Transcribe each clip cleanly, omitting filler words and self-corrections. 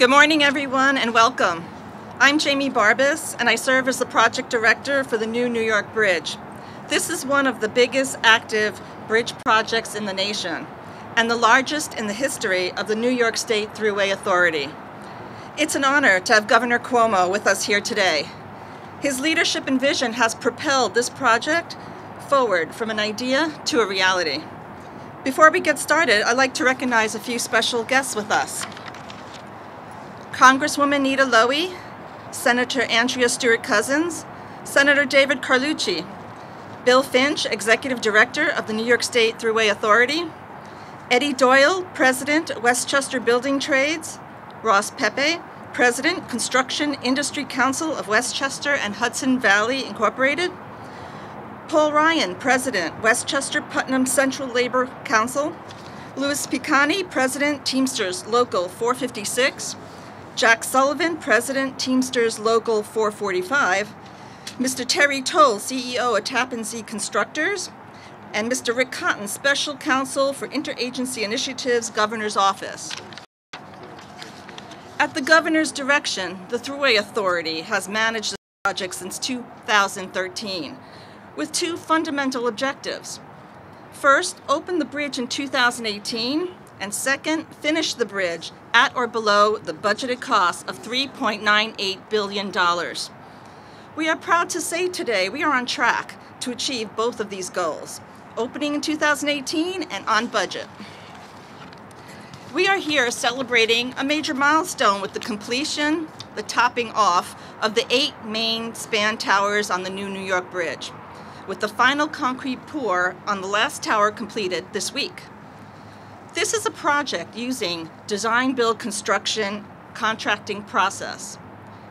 Good morning, everyone, and welcome. I'm Jamie Barbas, and I serve as the project director for the new New York Bridge. This is one of the biggest active bridge projects in the nation, and the largest in the history of the New York State Thruway Authority. It's an honor to have Governor Cuomo with us here today. His leadership and vision has propelled this project forward from an idea to a reality. Before we get started, I'd like to recognize a few special guests with us. Congresswoman Nita Lowey, Senator Andrea Stewart-Cousins, Senator David Carlucci, Bill Finch, Executive Director of the New York State Thruway Authority, Eddie Doyle, President, Westchester Building Trades, Ross Pepe, President, Construction Industry Council of Westchester and Hudson Valley Incorporated, Paul Ryan, President, Westchester Putnam Central Labor Council, Louis Picani, President, Teamsters Local 456, Jack Sullivan, President, Teamsters Local 445, Mr. Terry Toll, CEO of Tappan Zee Constructors, and Mr. Rick Cotton, Special Counsel for Interagency Initiatives, Governor's Office. At the Governor's direction, the Thruway Authority has managed the project since 2013 with two fundamental objectives. First, open the bridge in 2018, and second, finish the bridge at or below the budgeted cost of $3.98 billion. We are proud to say today we are on track to achieve both of these goals, opening in 2018 and on budget. We are here celebrating a major milestone with the completion, the topping off of the 8 main span towers on the new New York Bridge, with the final concrete pour on the last tower completed this week. This is a project using design-build construction contracting process,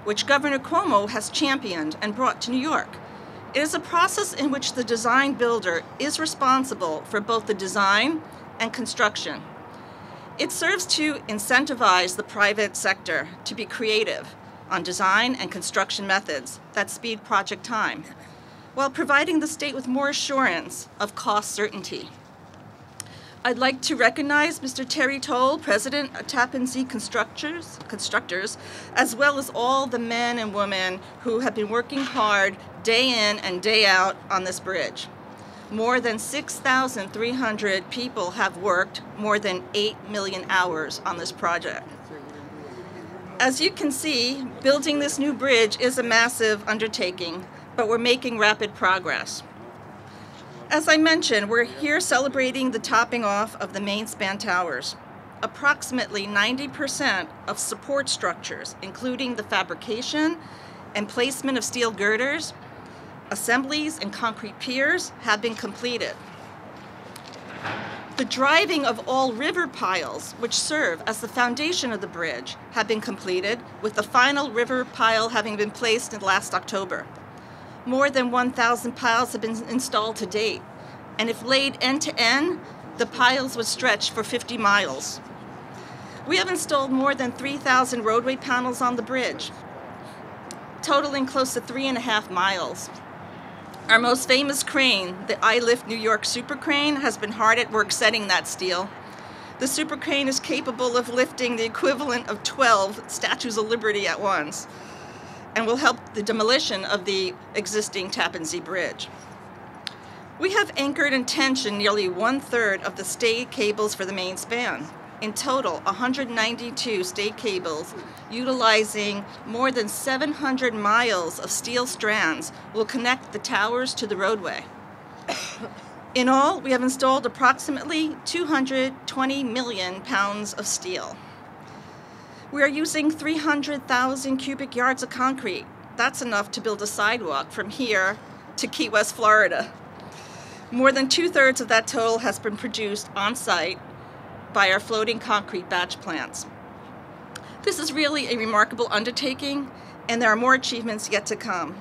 which Governor Cuomo has championed and brought to New York. It is a process in which the design builder is responsible for both the design and construction. It serves to incentivize the private sector to be creative on design and construction methods that speed project time, while providing the state with more assurance of cost certainty. I'd like to recognize Mr. Terry Toll, President of Tappan Zee Constructors, as well as all the men and women who have been working hard day in and day out on this bridge. More than 6,300 people have worked more than 8 million hours on this project. As you can see, building this new bridge is a massive undertaking, but we're making rapid progress. As I mentioned, we're here celebrating the topping off of the main span towers. Approximately 90% of support structures, including the fabrication and placement of steel girders, assemblies, and concrete piers, have been completed. The driving of all river piles, which serve as the foundation of the bridge, have been completed, with the final river pile having been placed in last October. More than 1,000 piles have been installed to date, and if laid end to end, the piles would stretch for 50 miles. We have installed more than 3,000 roadway panels on the bridge, totaling close to 3.5 miles. Our most famous crane, the I Lift New York Super Crane, has been hard at work setting that steel. The Super Crane is capable of lifting the equivalent of 12 Statues of Liberty at once, and will help the demolition of the existing Tappan Zee Bridge. We have anchored and tensioned nearly 1/3 of the stay cables for the main span. In total, 192 stay cables, utilizing more than 700 miles of steel strands, will connect the towers to the roadway. In all, we have installed approximately 220 million pounds of steel. We are using 300,000 cubic yards of concrete. That's enough to build a sidewalk from here to Key West, Florida. More than 2/3 of that total has been produced on-site by our floating concrete batch plants. This is really a remarkable undertaking, and there are more achievements yet to come.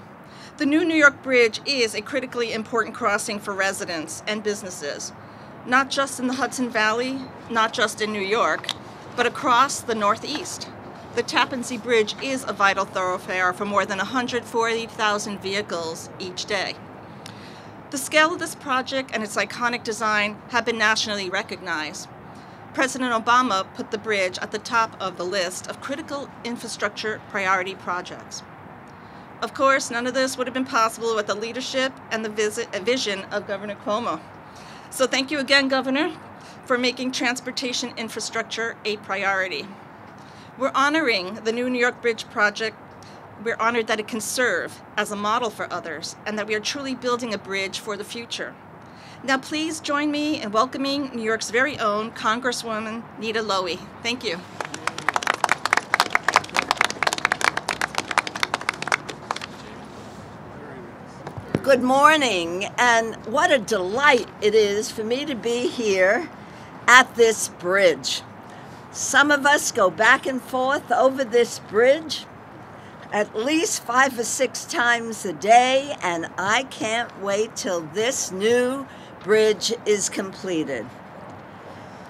The new New York Bridge is a critically important crossing for residents and businesses, not just in the Hudson Valley, not just in New York, but across the Northeast. The Tappan Zee Bridge is a vital thoroughfare for more than 140,000 vehicles each day. The scale of this project and its iconic design have been nationally recognized. President Obama put the bridge at the top of the list of critical infrastructure priority projects. Of course, none of this would have been possible with the leadership and the vision of Governor Cuomo. So thank you again, Governor, for making transportation infrastructure a priority. We're honoring the new New York Bridge project. We're honored that it can serve as a model for others and that we are truly building a bridge for the future. Now please join me in welcoming New York's very own Congresswoman Nita Lowey. Thank you. Good morning, and what a delight it is for me to be here at this bridge. Some of us go back and forth over this bridge at least 5 or 6 times a day, and I can't wait till this new bridge is completed.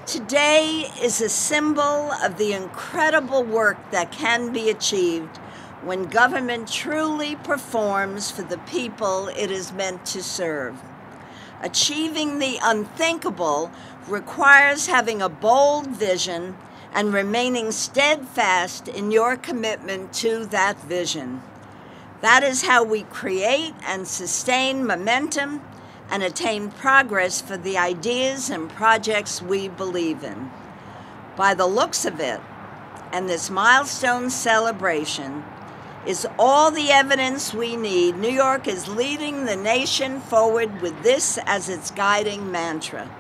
Today is a symbol of the incredible work that can be achieved when government truly performs for the people it is meant to serve. Achieving the unthinkable requires having a bold vision and remaining steadfast in your commitment to that vision. That is how we create and sustain momentum and attain progress for the ideas and projects we believe in. By the looks of it, and this milestone celebration is all the evidence we need. New York is leading the nation forward with this as its guiding mantra.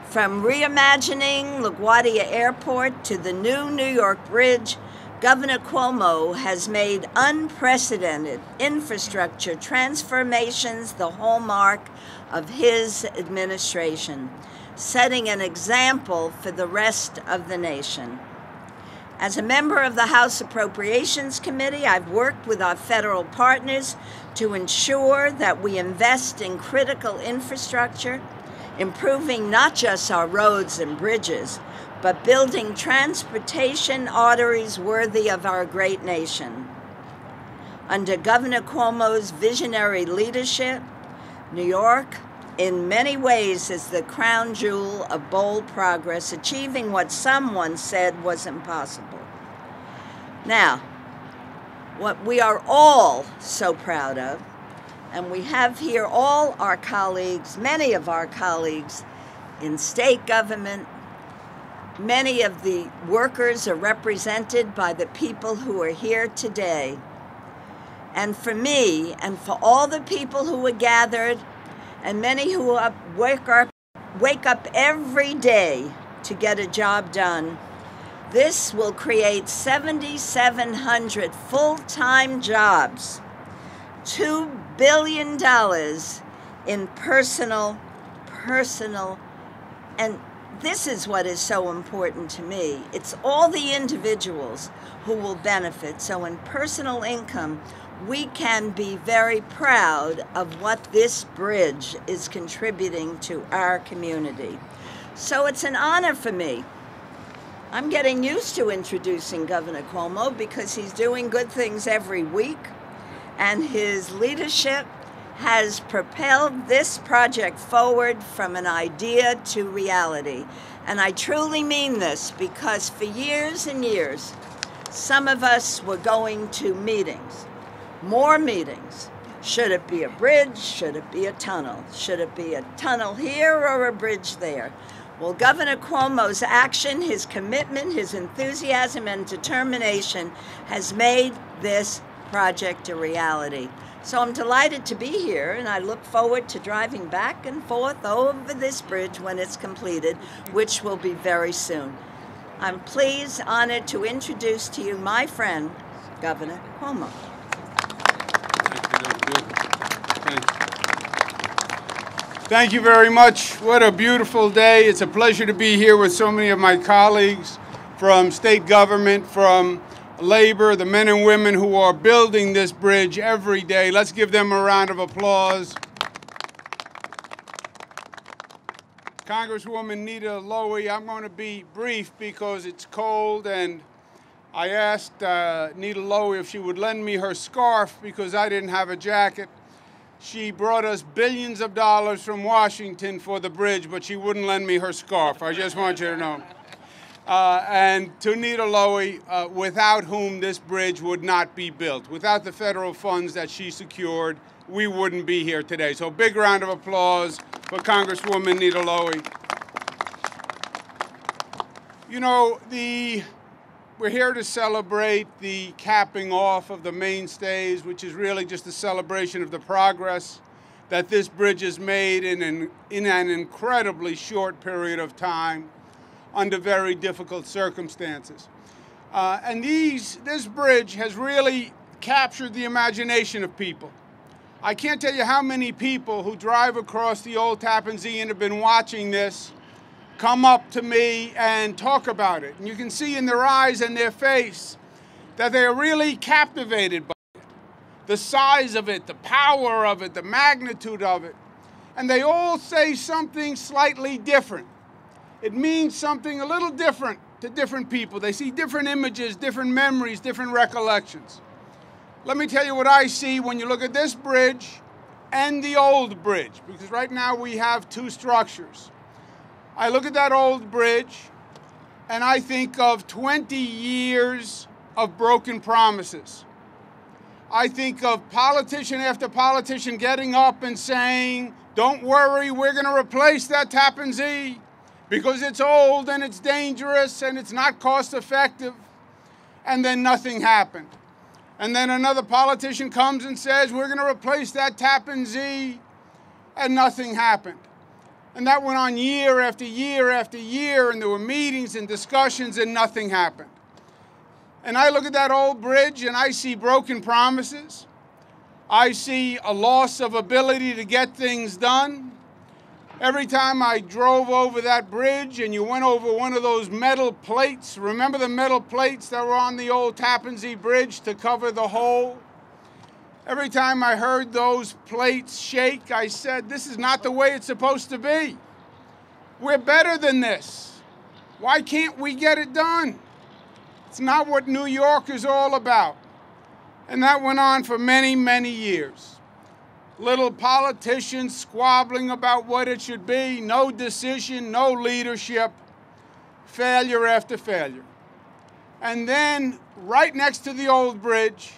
From reimagining LaGuardia Airport to the new New York Bridge, Governor Cuomo has made unprecedented infrastructure transformations the hallmark of his administration, setting an example for the rest of the nation. As a member of the House Appropriations Committee, I've worked with our federal partners to ensure that we invest in critical infrastructure, improving not just our roads and bridges, but building transportation arteries worthy of our great nation. Under Governor Cuomo's visionary leadership, New York, in many ways, is the crown jewel of bold progress, achieving what someone said was impossible. Now, what we are all so proud of, and we have here all our colleagues, many of our colleagues in state government, many of the workers are represented by the people who are here today. And for me, and for all the people who are gathered, and many who wake up every day to get a job done, this will create 7,700 full-time jobs, $2 billion in personal, and this is what is so important to me. It's all the individuals who will benefit. So in personal income, we can be very proud of what this bridge is contributing to our community. So it's an honor for me. I'm getting used to introducing Governor Cuomo because he's doing good things every week, and his leadership has propelled this project forward from an idea to reality. And I truly mean this because for years and years, some of us were going to meetings, more meetings. Should it be a bridge? Should it be a tunnel? Should it be a tunnel here or a bridge there? Well, Governor Cuomo's action, his commitment, his enthusiasm and determination has made this project a reality. So I'm delighted to be here, and I look forward to driving back and forth over this bridge when it's completed, which will be very soon. I'm pleased, honored to introduce to you my friend, Governor Cuomo. Thank you very much. What a beautiful day. It's a pleasure to be here with so many of my colleagues from state government, from labor, the men and women who are building this bridge every day. Let's give them a round of applause. Congresswoman Nita Lowey, I'm going to be brief because it's cold, and I asked Nita Lowey if she would lend me her scarf because I didn't have a jacket. She brought us billions of dollars from Washington for the bridge, but she wouldn't lend me her scarf. I just want you to know. and to Nita Lowey, without whom this bridge would not be built. Without the federal funds that she secured, we wouldn't be here today. So big round of applause for Congresswoman Nita Lowey. You know, we're here to celebrate the capping off of the mainstays, which is really just a celebration of the progress that this bridge has made in an incredibly short period of time under very difficult circumstances. And this bridge has really captured the imagination of people. I can't tell you how many people who drive across the old Tappan Zee and have been watching this come up to me and talk about it. And you can see in their eyes and their face that they are really captivated by it. The size of it, the power of it, the magnitude of it. And they all say something slightly different. It means something a little different to different people. They see different images, different memories, different recollections. Let me tell you what I see when you look at this bridge and the old bridge, because right now we have two structures. I look at that old bridge and I think of 20 years of broken promises. I think of politician after politician getting up and saying, don't worry, we're going to replace that Tappan Zee because it's old and it's dangerous and it's not cost effective. And then nothing happened. And then another politician comes and says, we're going to replace that Tappan Zee, and nothing happened. And that went on year after year after year, and there were meetings and discussions, and nothing happened. And I look at that old bridge, and I see broken promises. I see a loss of ability to get things done. Every time I drove over that bridge and you went over one of those metal plates, remember the metal plates that were on the old Tappan Zee Bridge to cover the hole? Every time I heard those plates shake, I said, this is not the way it's supposed to be. We're better than this. Why can't we get it done? It's not what New York is all about. And that went on for many, many years. Little politicians squabbling about what it should be, no decision, no leadership, failure after failure. And then, right next to the old bridge,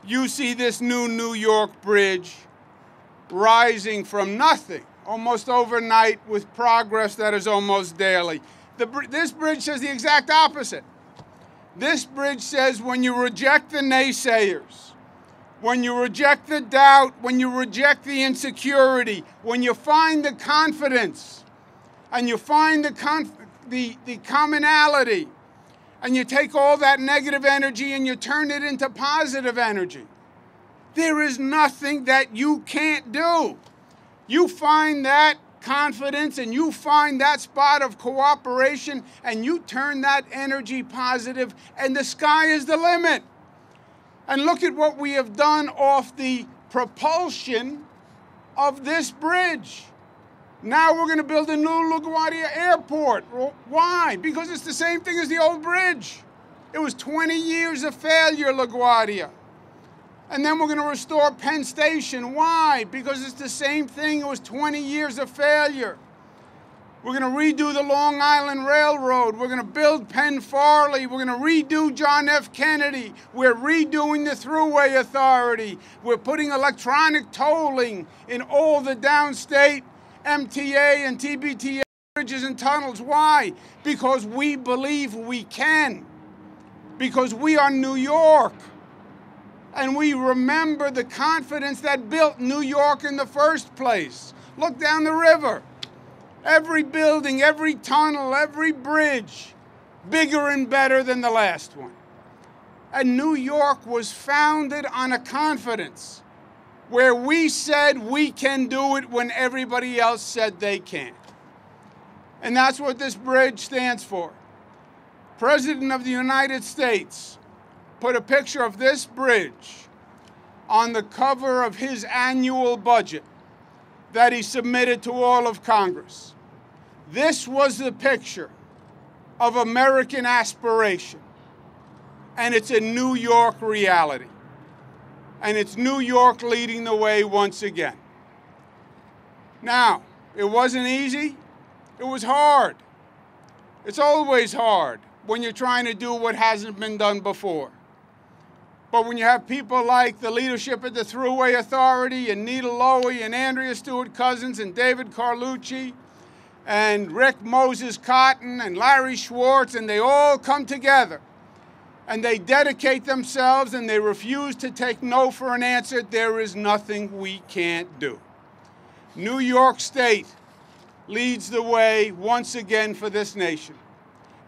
you see this new New York bridge rising from nothing, almost overnight, with progress that is almost daily. This bridge says the exact opposite. This bridge says when you reject the naysayers, when you reject the doubt, when you reject the insecurity, when you find the confidence and you find the commonality, and you take all that negative energy and you turn it into positive energy, there is nothing that you can't do. You find that confidence and you find that spot of cooperation and you turn that energy positive, and the sky is the limit. And look at what we have done off the propulsion of this bridge. Now we're going to build a new LaGuardia airport. Why? Because it's the same thing as the old bridge. It was 20 years of failure, LaGuardia. And then we're going to restore Penn Station. Why? Because it's the same thing. It was 20 years of failure. We're going to redo the Long Island Railroad. We're going to build Penn Farley. We're going to redo John F. Kennedy. We're redoing the Thruway Authority. We're putting electronic tolling in all the downstate MTA and TBTA bridges and tunnels. Why? Because we believe we can. Because we are New York. And we remember the confidence that built New York in the first place. Look down the river. Every building, every tunnel, every bridge, bigger and better than the last one. And New York was founded on a confidence where we said we can do it when everybody else said they can't. And that's what this bridge stands for. President of the United States put a picture of this bridge on the cover of his annual budget that he submitted to all of Congress. This was the picture of American aspiration, and it's a New York reality. And it's New York leading the way once again. Now, it wasn't easy, it was hard. It's always hard when you're trying to do what hasn't been done before. But when you have people like the leadership at the Thruway Authority, and Nita Lowy, and Andrea Stewart-Cousins, and David Carlucci, and Rick Moses Cotton, and Larry Schwartz, and they all come together, and they dedicate themselves, and they refuse to take no for an answer, there is nothing we can't do. New York State leads the way once again for this nation,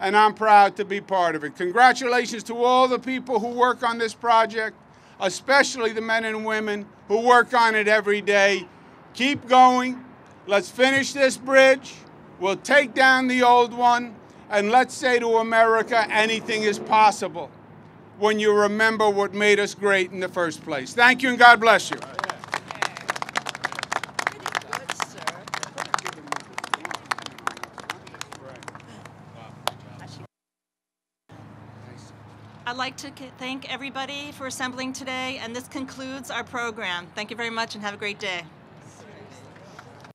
and I'm proud to be part of it. Congratulations to all the people who work on this project, especially the men and women who work on it every day. Keep going. Let's finish this bridge. We'll take down the old one, and let's say to America, anything is possible when you remember what made us great in the first place. Thank you, and God bless you. I'd like to thank everybody for assembling today, and this concludes our program. Thank you very much and have a great day.